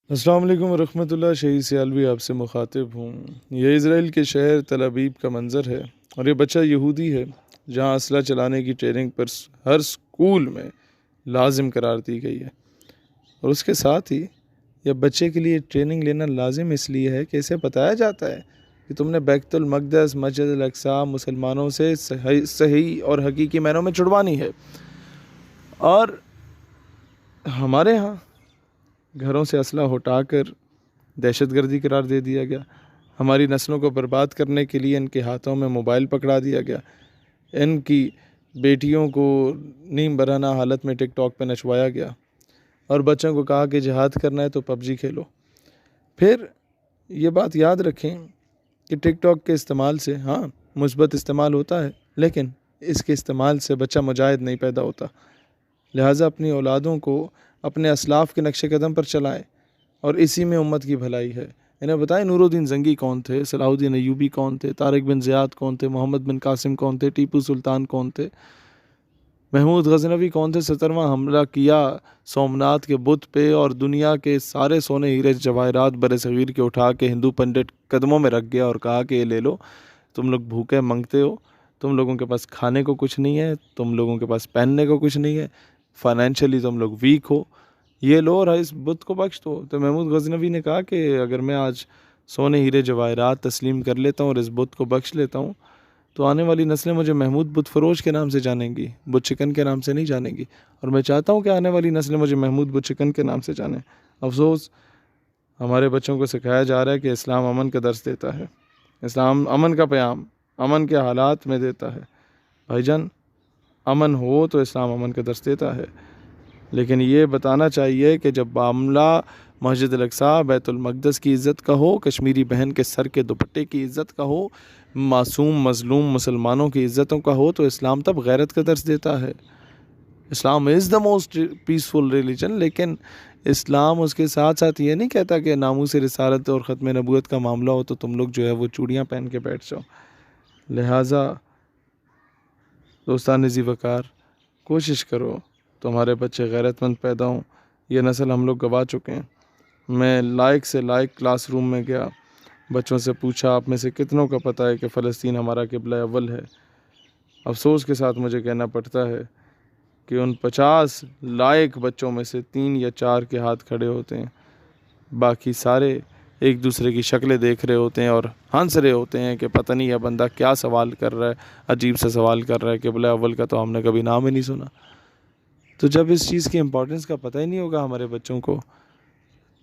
السلام علیکم ورحمۃ اللہ، شہید سیالوی آپ سے مخاطب ہوں۔ یہ اسرائیل کے شہر تل ابیب کا منظر ہے اور یہ بچہ یہودی ہے جہاں اسلحہ چلانے کی ٹریننگ پر ہر سکول میں لازم قرار دی گئی ہے، اور اس کے ساتھ ہی یہ بچے کے لیے ٹریننگ لینا لازم اس لیے ہے کہ اسے بتایا جاتا ہے کہ تم نے بیت المقدس، مسجد الاقصی مسلمانوں سے صحیح اور حقیقی معنوں میں چھڑوانی ہے۔ اور ہمارے ہاں گھروں سے اسلحہ ہٹا کر دہشت گردی قرار دے دیا گیا، ہماری نسلوں کو برباد کرنے کے لیے ان کے ہاتھوں میں موبائل پکڑا دیا گیا، ان کی بیٹیوں کو نیم برہنہ حالت میں ٹک ٹاک پہ نچوایا گیا، اور بچوں کو کہا کہ جہاد کرنا ہے تو پب جی کھیلو۔ پھر یہ بات یاد رکھیں کہ ٹک ٹاک کے استعمال سے ہاں مثبت استعمال ہوتا ہے، لیکن اس کے استعمال سے بچہ مجاہد نہیں پیدا ہوتا۔ لہٰذا اپنی اولادوں کو اپنے اسلاف کے نقش قدم پر چلائیں، اور اسی میں امت کی بھلائی ہے۔ انہیں بتائیں نور الدین زنگی کون تھے، صلاح الدین ایوبی کون تھے، طارق بن زیاد کون تھے، محمد بن قاسم کون تھے، ٹیپو سلطان کون تھے، محمود غزنوی کون تھے۔ 17واں حملہ کیا سومناتھ کے بت پہ، اور دنیا کے سارے سونے ہیرے جواہرات بر صغیر کے اٹھا کے ہندو پنڈت قدموں میں رکھ گیا اور کہا کہ یہ لے لو، تم لوگ بھوکے منگتے ہو، تم لوگوں کے پاس کھانے کو کچھ نہیں ہے، تم لوگوں کے پاس پہننے کو کچھ نہیں ہے، فائنینشلی تم لوگ ویک ہو، یہ لو اور اس بت کو بخش دو۔ تو محمود غزنوی نے کہا کہ اگر میں آج سونے ہیرے جواہرات تسلیم کر لیتا ہوں اور اس بت کو بخش لیتا ہوں تو آنے والی نسلیں مجھے محمود بت فروش کے نام سے جانیں گی، بت چکن کے نام سے نہیں جانیں گی، اور میں چاہتا ہوں کہ آنے والی نسلیں مجھے محمود بت چکن کے نام سے جانیں۔ افسوس ہمارے بچوں کو سکھایا جا رہا ہے کہ اسلام امن کا درس دیتا ہے، اسلام امن کا پیام امن کے حالات میں دیتا ہے۔ بھائی جان، امن ہو تو اسلام امن کا درس دیتا ہے، لیکن یہ بتانا چاہیے کہ جب معاملہ مسجد الاقصی، بیت المقدس کی عزت کا ہو، کشمیری بہن کے سر کے دوپٹے کی عزت کا ہو، معصوم مظلوم مسلمانوں کی عزتوں کا ہو، تو اسلام تب غیرت کا درس دیتا ہے۔ اسلام از دا موسٹ پیسفل ریلیجن، لیکن اسلام اس کے ساتھ ساتھ یہ نہیں کہتا کہ ناموس رسالت اور ختم نبوت کا معاملہ ہو تو تم لوگ جو ہے وہ چوڑیاں پہن کے بیٹھ جاؤ۔ لہٰذا دوستان ذی وقار، کوشش کرو تمہارے بچے غیرت مند پیدا ہوں۔ یہ نسل ہم لوگ گوا چکے ہیں۔ میں لائق سے لائق کلاس روم میں گیا، بچوں سے پوچھا آپ میں سے کتنوں کا پتہ ہے کہ فلسطین ہمارا قبلہ اول ہے؟ افسوس کے ساتھ مجھے کہنا پڑتا ہے کہ ان 50 لائق بچوں میں سے 3 یا 4 کے ہاتھ کھڑے ہوتے ہیں، باقی سارے ایک دوسرے کی شکلیں دیکھ رہے ہوتے ہیں اور ہنس رہے ہوتے ہیں کہ پتہ نہیں یہ بندہ کیا سوال کر رہا ہے، عجیب سا سوال کر رہا ہے، قبلہ اول کا تو ہم نے کبھی نام ہی نہیں سنا۔ تو جب اس چیز کی امپورٹنس کا پتہ ہی نہیں ہوگا ہمارے بچوں کو،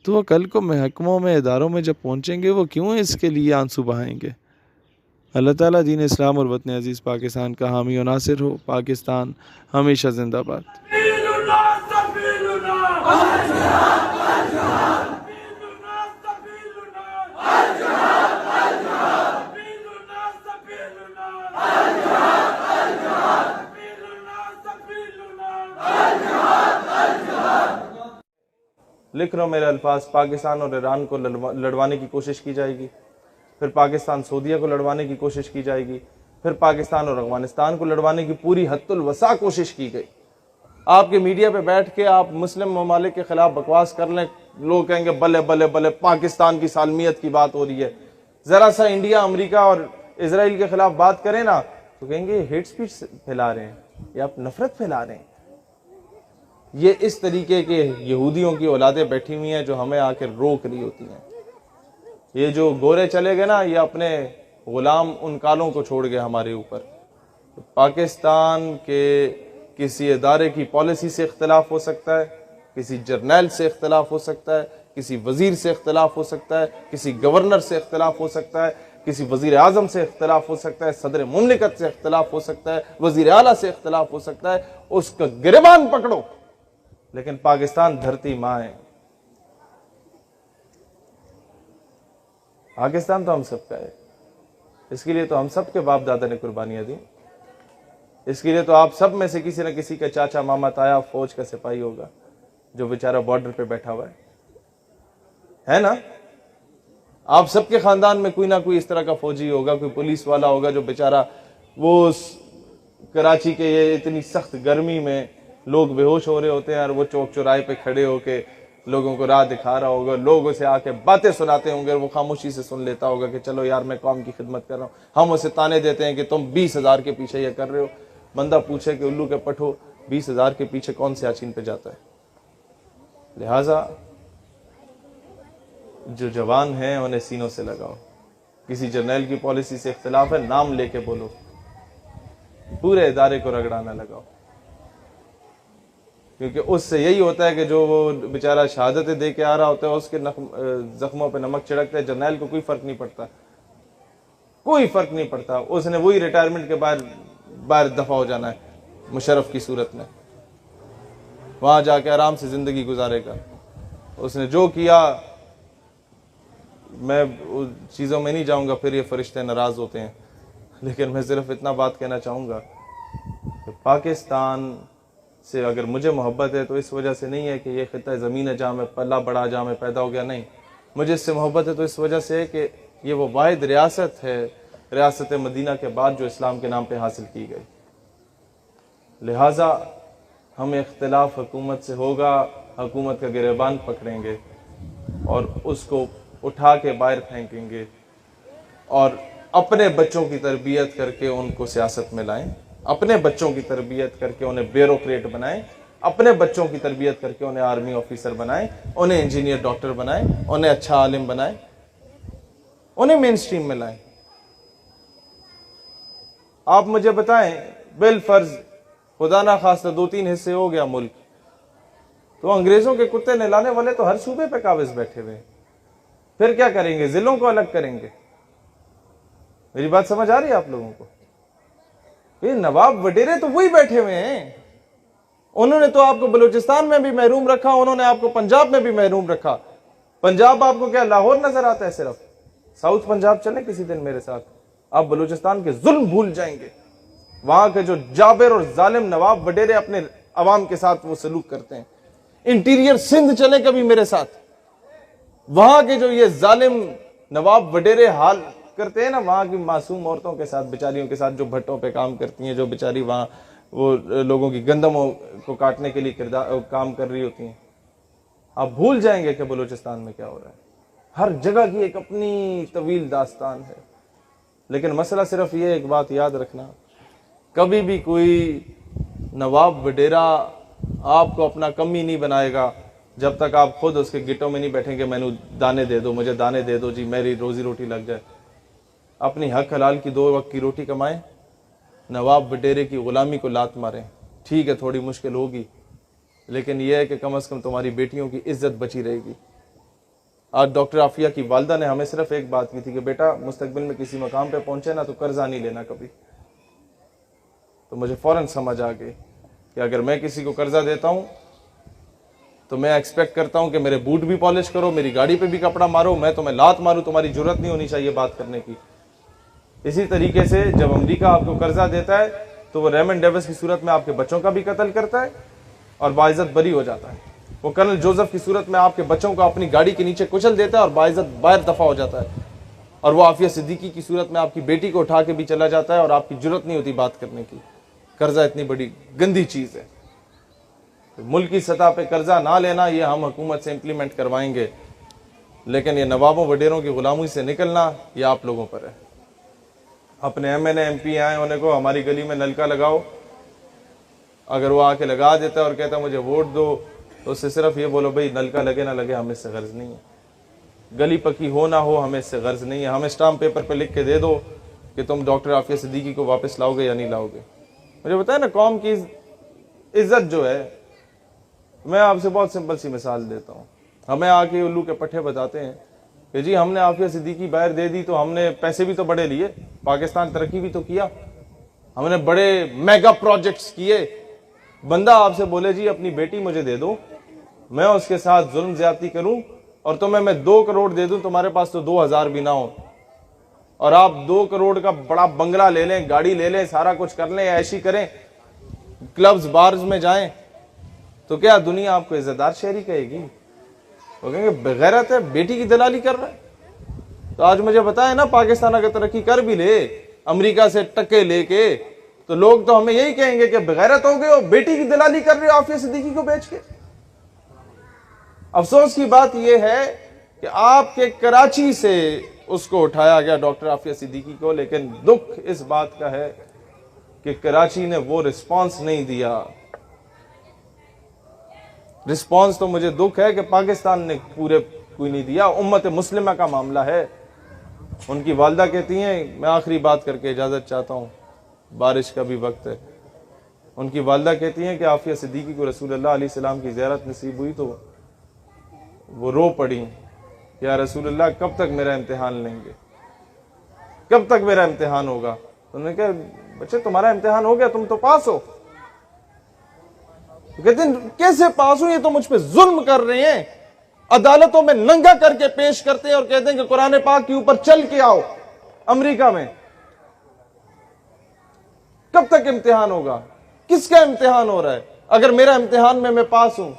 تو وہ کل کو محکموں میں، اداروں میں جب پہنچیں گے وہ کیوں اس کے لیے آنسو بہائیں گے؟ اللہ تعالیٰ دین اسلام اور وطن عزیز پاکستان کا حامی و ناصر ہو۔ پاکستان ہمیشہ زندہ باد۔ لکھ رہا ہوں میرے الفاظ، پاکستان اور ایران کو لڑوانے کی کوشش کی جائے گی، پھر پاکستان سعودیہ کو لڑوانے کی کوشش کی جائے گی، پھر پاکستان اور افغانستان کو لڑوانے کی پوری حد الوسع کوشش کی گئی۔ آپ کے میڈیا پہ بیٹھ کے آپ مسلم ممالک کے خلاف بکواس کر لیں، لوگ کہیں گے بلے بلے بلے پاکستان کی سالمیت کی بات ہو رہی ہے۔ ذرا سا انڈیا، امریکہ اور اسرائیل کے خلاف بات کریں نا تو کہیں گے یہ ہیٹ سپیچ پھیلا رہے ہیں، یہ آپ نفرت پھیلا رہے ہیں۔ یہ اس طریقے کے یہودیوں کی اولادیں بیٹھی ہوئی ہیں جو ہمیں آ کے روک رہی ہوتی ہیں۔ یہ جو گورے چلے گئے نا، یہ اپنے غلام ان کالوں کو چھوڑ گئے ہمارے اوپر۔ پاکستان کے کسی ادارے کی پالیسی سے اختلاف ہو سکتا ہے، کسی جرنیل سے اختلاف ہو سکتا ہے، کسی وزیر سے اختلاف ہو سکتا ہے، کسی گورنر سے اختلاف ہو سکتا ہے، کسی وزیر اعظم سے اختلاف ہو سکتا ہے، صدر مملکت سے اختلاف ہو سکتا ہے، وزیر اعلیٰ سے اختلاف ہو سکتا ہے، اس کا گریبان پکڑو، لیکن پاکستان دھرتی ماں ہے۔ پاکستان تو ہم سب کا ہے، اس کے لیے تو ہم سب کے باپ دادا نے قربانیاں دی، اس کے لیے تو آپ سب میں سے کسی نہ کسی کا چاچا ماما تایا فوج کا سپاہی ہوگا جو بیچارہ بارڈر پہ بیٹھا ہوا ہے نا؟ آپ سب کے خاندان میں کوئی نہ کوئی اس طرح کا فوجی ہوگا، کوئی پولیس والا ہوگا جو بیچارہ وہ کراچی کے یہ اتنی سخت گرمی میں لوگ بے ہوش ہو رہے ہوتے ہیں اور وہ چوک چوراہے پہ کھڑے ہو کے لوگوں کو راہ دکھا رہا ہوگا, لوگ اسے آ کے باتیں سناتے ہوں گے, وہ خاموشی سے سن لیتا ہوگا کہ چلو یار میں قوم کی خدمت کر رہا ہوں. ہم اسے تانے دیتے ہیں کہ تم 20,000 کے پیچھے یہ کر رہے ہو. بندہ پوچھے کہ الو کے پٹھو 20,000 کے پیچھے کون سے یاسین پہ جاتا ہے. لہٰذا جو جوان ہیں انہیں سینوں سے لگاؤ. کسی جرنیل کی پالیسی سے اختلاف ہے, نام لے کے بولو, پورے ادارے کو رگڑانا لگاؤ. کیونکہ اس سے یہی ہوتا ہے کہ جو وہ بیچارہ شہادتیں دے کے آ رہا ہوتا ہے اس کے زخموں پہ نمک چھڑکتا ہے. جرنیل کو کوئی فرق نہیں پڑتا, کوئی فرق نہیں پڑتا. اس نے وہی ریٹائرمنٹ کے باہر دفع ہو جانا ہے مشرف کی صورت میں, وہاں جا کے آرام سے زندگی گزارے گا. اس نے جو کیا, میں چیزوں میں نہیں جاؤں گا, پھر یہ فرشتے ناراض ہوتے ہیں. لیکن میں صرف اتنا بات کہنا چاہوں گا کہ پاکستان سے اگر مجھے محبت ہے تو اس وجہ سے نہیں ہے کہ یہ خطہ زمین ہے جہاں میں پلا بڑا, جہاں میں پیدا ہو گیا. نہیں, مجھے اس سے محبت ہے تو اس وجہ سے ہے کہ یہ وہ واحد ریاست ہے ریاست مدینہ کے بعد جو اسلام کے نام پہ حاصل کی گئی. لہٰذا ہم اختلاف حکومت سے ہوگا, حکومت کا گریبان پکڑیں گے اور اس کو اٹھا کے باہر پھینکیں گے, اور اپنے بچوں کی تربیت کر کے ان کو سیاست میں لائیں, اپنے بچوں کی تربیت کر کے انہیں بیوروکریٹ بنائیں, اپنے بچوں کی تربیت کر کے انہیں آرمی آفیسر بنائیں, انہیں انجینئر ڈاکٹر بنائیں, انہیں اچھا عالم بنائیں, انہیں مین سٹریم میں لائیں. آپ مجھے بتائیں, بالفرض خدا نہ خواستہ 2-3 حصے ہو گیا ملک, تو انگریزوں کے کتے نہلانے والے تو ہر صوبے پہ قابض بیٹھے ہوئے. پھر کیا کریں گے؟ ضلعوں کو الگ کریں گے. میری بات سمجھ آ رہی ہے آپ لوگوں کو؟ یہ نواب وڈیرے تو وہی بیٹھے ہوئے ہیں. انہوں نے تو آپ کو بلوچستان میں بھی محروم رکھا, انہوں نے آپ کو پنجاب میں بھی محروم رکھا. پنجاب آپ کو کیا لاہور نظر آتا ہے صرف؟ ساؤتھ پنجاب چلیں کسی دن میرے ساتھ, آپ بلوچستان کے ظلم بھول جائیں گے. وہاں کے جو جابر اور ظالم نواب وڈیرے اپنے عوام کے ساتھ وہ سلوک کرتے ہیں. انٹیریئر سندھ چلیں کبھی میرے ساتھ, وہاں کے جو یہ ظالم نواب وڈیرے حال کرتے ہیں نا وہاں کی معصوم عورتوں کے ساتھ, بیچاریوں کے ساتھ جو بھٹوں پہ کام کرتی ہیں, جو بیچاری وہاں وہ لوگوں کی گندموں کو کاٹنے کے لیے کام کر رہی ہوتی ہیں. آپ بھول جائیں گے کہ بلوچستان میں کیا ہو رہا ہے. ہر جگہ کی ایک اپنی طویل داستان ہے. لیکن مسئلہ صرف یہ ایک بات یاد رکھنا, کبھی بھی کوئی نواب وڈیرا آپ کو اپنا کمی نہیں بنائے گا جب تک آپ خود اس کے گٹوں میں نہیں بیٹھیں گے میں نے دانے دے دو, مجھے دانے دے دو جی, میری روزی روٹی لگ جائے. اپنی حق حلال کی 2 وقت کی روٹی کمائیں, نواب وڈیرے کی غلامی کو لات ماریں. ٹھیک ہے تھوڑی مشکل ہوگی, لیکن یہ ہے کہ کم از کم تمہاری بیٹیوں کی عزت بچی رہے گی. آج ڈاکٹر عافیہ کی والدہ نے ہمیں صرف ایک بات کی تھی کہ بیٹا مستقبل میں کسی مقام پہ پہنچے نا تو قرضہ نہیں لینا کبھی. تو مجھے فوراً سمجھ آ گئی کہ اگر میں کسی کو قرضہ دیتا ہوں تو میں ایکسپیکٹ کرتا ہوں کہ میرے بوٹ بھی پالش کرو, میری گاڑی پہ بھی کپڑا مارو, میں تمہیں لات ماروں, تمہاری جرت نہیں ہونی چاہیے بات کرنے کی. اسی طریقے سے جب امریکہ آپ کو قرضہ دیتا ہے تو وہ ریمنڈ ڈیوس کی صورت میں آپ کے بچوں کا بھی قتل کرتا ہے اور باعزت بری ہو جاتا ہے. وہ کرنل جوزف کی صورت میں آپ کے بچوں کو اپنی گاڑی کے نیچے کچل دیتا ہے اور باعزت باہر دفع ہو جاتا ہے. اور وہ عافیہ صدیقی کی صورت میں آپ کی بیٹی کو اٹھا کے بھی چلا جاتا ہے اور آپ کی جرت نہیں ہوتی بات کرنے کی. قرضہ اتنی بڑی گندی چیز ہے. ملکی سطح پہ قرضہ نہ لینا یہ ہم حکومت سے امپلیمنٹ کروائیں گے, لیکن یہ نوابوں وڈیروں کی غلامی سے نکلنا یہ آپ لوگوں پر ہے. اپنے M N A M P A انہیں کو ہماری گلی میں نلکا لگاؤ, اگر وہ آ کے لگا دیتا ہے اور کہتا ہے مجھے ووٹ دو تو اس سے صرف یہ بولو بھائی نلکا لگے نہ لگے ہمیں اس سے غرض نہیں ہے, گلی پکی ہو نہ ہو ہمیں اس سے غرض نہیں ہے. ہمیں اسٹامپ پیپر پہ لکھ کے دے دو کہ تم ڈاکٹر عافیہ صدیقی کو واپس لاؤ گے یا نہیں لاؤ گے. مجھے بتائیں نا قوم کی عزت جو ہے, میں آپ سے بہت سمپل سی مثال دیتا ہوں. ہمیں آ کے الو کے پٹھے بتاتے ہیں کہ جی ہم نے عافیہ صدیقی باہر دے دی تو ہم نے پیسے بھی تو بڑے لیے, پاکستان ترقی بھی تو کیا, ہم نے بڑے میگا پروجیکٹس کیے. بندہ آپ سے بولے جی اپنی بیٹی مجھے دے دو, میں اس کے ساتھ ظلم زیادتی کروں اور تمہیں میں 2 کروڑ دے دوں, تمہارے پاس تو 2000 بھی نہ ہو, اور آپ 2 کروڑ کا بڑا بنگلہ لے لیں, گاڑی لے لیں, سارا کچھ کر لیں, ایشی کریں, کلبز بارز میں جائیں, تو کیا دنیا آپ کو عزت دار شہری کہے گی؟ وہ کہیں گے بغیرت ہے, بیٹی کی دلالی کر رہا ہے. تو آج مجھے بتائیں نا پاکستان اگر ترقی کر بھی لے امریکہ سے ٹکے لے کے تو لوگ تو ہمیں یہی کہیں گے کہ بغیرت ہو گئے ہو, بیٹی کی دلالی کر رہے ہو عافیہ صدیقی کو بیچ کے. افسوس کی بات یہ ہے کہ آپ کے کراچی سے اس کو اٹھایا گیا ڈاکٹر عافیہ صدیقی کو، لیکن دکھ اس بات کا ہے کہ کراچی نے وہ رسپانس نہیں دیا۔ رسپانس تو مجھے دکھ ہے کہ پاکستان نے پورے کوئی نہیں دیا۔ امت مسلمہ کا معاملہ ہے۔ ان کی والدہ کہتی ہیں، میں آخری بات کر کے اجازت چاہتا ہوں، بارش کا بھی وقت ہے۔ ان کی والدہ کہتی ہیں کہ عافیہ صدیقی کو رسول اللہ علیہ السلام کی زیارت نصیب ہوئی تو وہ رو پڑی، یا رسول اللہ کب تک میرا امتحان لیں گے، کب تک میرا امتحان ہوگا؟ انہوں نے کہا بچے تمہارا امتحان ہو گیا، تم تو پاس ہو۔ کہتے ہیں کیسے پاس ہوں، یہ تو مجھ پہ ظلم کر رہے ہیں، عدالتوں میں ننگا کر کے پیش کرتے ہیں اور کہتے ہیں کہ قرآن پاک کے اوپر چل کے آؤ امریکہ میں۔ کب تک امتحان ہوگا؟ کس کا امتحان ہو رہا ہے؟ اگر میرا امتحان میں پاس ہوں،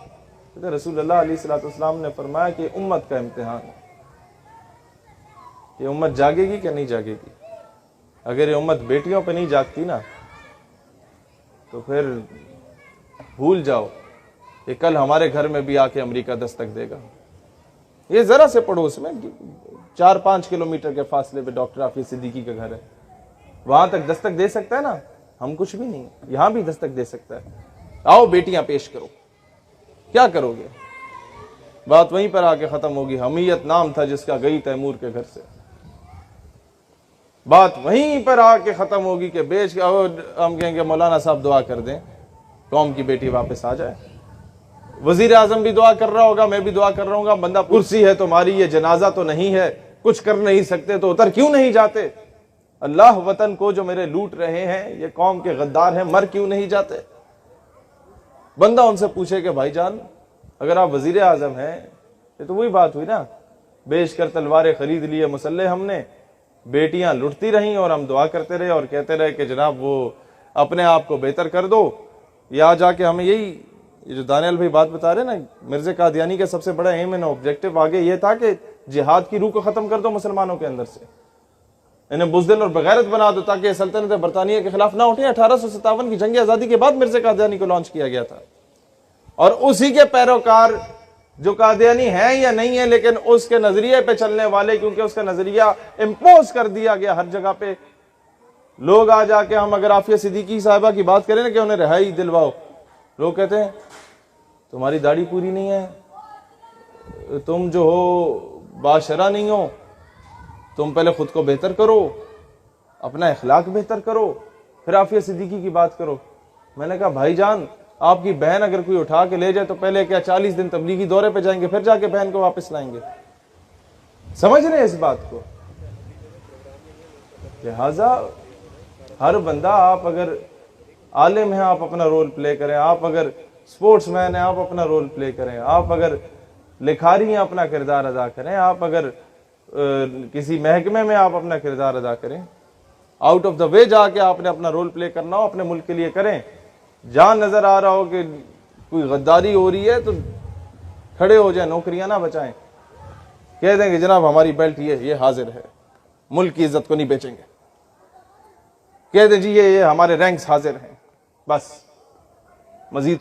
رسول اللہ علیہ السلام نے فرمایا کہ امت کا امتحان ہے، یہ امت جاگے گی کہ نہیں جاگے گی؟ اگر یہ امت بیٹیوں پہ نہیں جاگتی نا تو پھر بھول جاؤ کہ کل ہمارے گھر میں بھی آ کے امریکہ دستک دے گا۔ یہ ذرا سے پڑوس میں 4-5 کلومیٹر کے فاصلے پہ ڈاکٹر عافیہ صدیقی کا گھر ہے، وہاں تک دستک دے سکتا ہے نا؟ ہم کچھ بھی نہیں، یہاں بھی دستک دے سکتا ہے۔ آؤ بیٹیاں پیش کرو، کیا کرو گے؟ بات وہیں پر آ کے ختم ہوگی۔ حمیت نام تھا جس کا، گئی تیمور کے گھر سے۔ بات وہیں پر آ کے ختم ہوگی کہ بیچ کے ہم کہیں گے مولانا صاحب دعا کر دیں قوم کی بیٹی واپس آ جائے۔ وزیر اعظم بھی دعا کر رہا ہوگا، میں بھی دعا کر رہا ہوں گا، بندہ کرسی ہے تمہاری، یہ جنازہ تو نہیں ہے، کچھ کر نہیں سکتے تو اتر کیوں نہیں جاتے؟ اللہ وطن کو جو میرے لوٹ رہے ہیں، یہ قوم کے غدار ہیں، مر کیوں نہیں جاتے؟ بندہ ان سے پوچھے کہ بھائی جان اگر آپ وزیر اعظم ہیں، یہ تو وہی بات ہوئی نا، بیچ کر تلواریں خرید لیے مسلح ہم نے، بیٹیاں لٹتی رہیں اور ہم دعا کرتے رہے اور کہتے رہے کہ جناب وہ اپنے آپ کو بہتر کر دو۔ یا جا کے ہمیں یہی یہ جو دانیال بھائی بات بتا رہے نا، مرزا قادیانی کا سب سے بڑا ایم اینڈ آبجیکٹو آگے یہ تھا کہ جہاد کی روح کو ختم کر دو مسلمانوں کے اندر سے، انہیں بزدل اور بغیرت بنا دو تاکہ سلطنت برطانیہ کے خلاف نہ اٹھیں۔ 1857 کی جنگ آزادی کے بعد مرزا قادیانی کو لانچ کیا گیا تھا، اور اسی کے پیروکار جو قادیانی ہیں یا نہیں ہیں لیکن اس کے نظریے پہ چلنے والے، کیونکہ اس کا نظریہ امپوز کر دیا گیا ہر جگہ پہ۔ لوگ آ جا کے ہم اگر عافیہ صدیقی صاحبہ کی بات کریں نا کہ انہیں رہائی دلواؤ، لوگ کہتے ہیں تمہاری داڑھی پوری نہیں ہے، تم جو ہو باشرہ نہیں ہو، تم پہلے خود کو بہتر کرو، اپنا اخلاق بہتر کرو، پھر عافیہ صدیقی کی بات کرو۔ میں نے کہا بھائی جان آپ کی بہن اگر کوئی اٹھا کے لے جائے تو پہلے کیا 40 دن تبلیغی دورے پہ جائیں گے، پھر جا کے بہن کو واپس لائیں گے؟ سمجھ رہے ہیں اس بات کو؟ لہذا ہر بندہ، آپ اگر عالم ہیں آپ اپنا رول پلے کریں، آپ اگر سپورٹس مین ہیں آپ اپنا رول پلے کریں، آپ اگر لکھاری ہیں اپنا کردار ادا کریں، آپ اگر کسی محکمے میں آپ اپنا کردار ادا کریں، آؤٹ آف دا وے جا کے آپ نے اپنا رول پلے کرنا ہو، اپنے ملک کے لیے کریں۔ جہاں نظر آ رہا ہو کہ کوئی غداری ہو رہی ہے تو کھڑے ہو جائیں، نوکریاں نہ بچائیں، کہہ دیں کہ جناب ہماری بیلٹ یہ حاضر ہے، ملک کی عزت کو نہیں بیچیں گے، کہہ دیں جی یہ ہمارے رینکس حاضر ہیں، بس مزید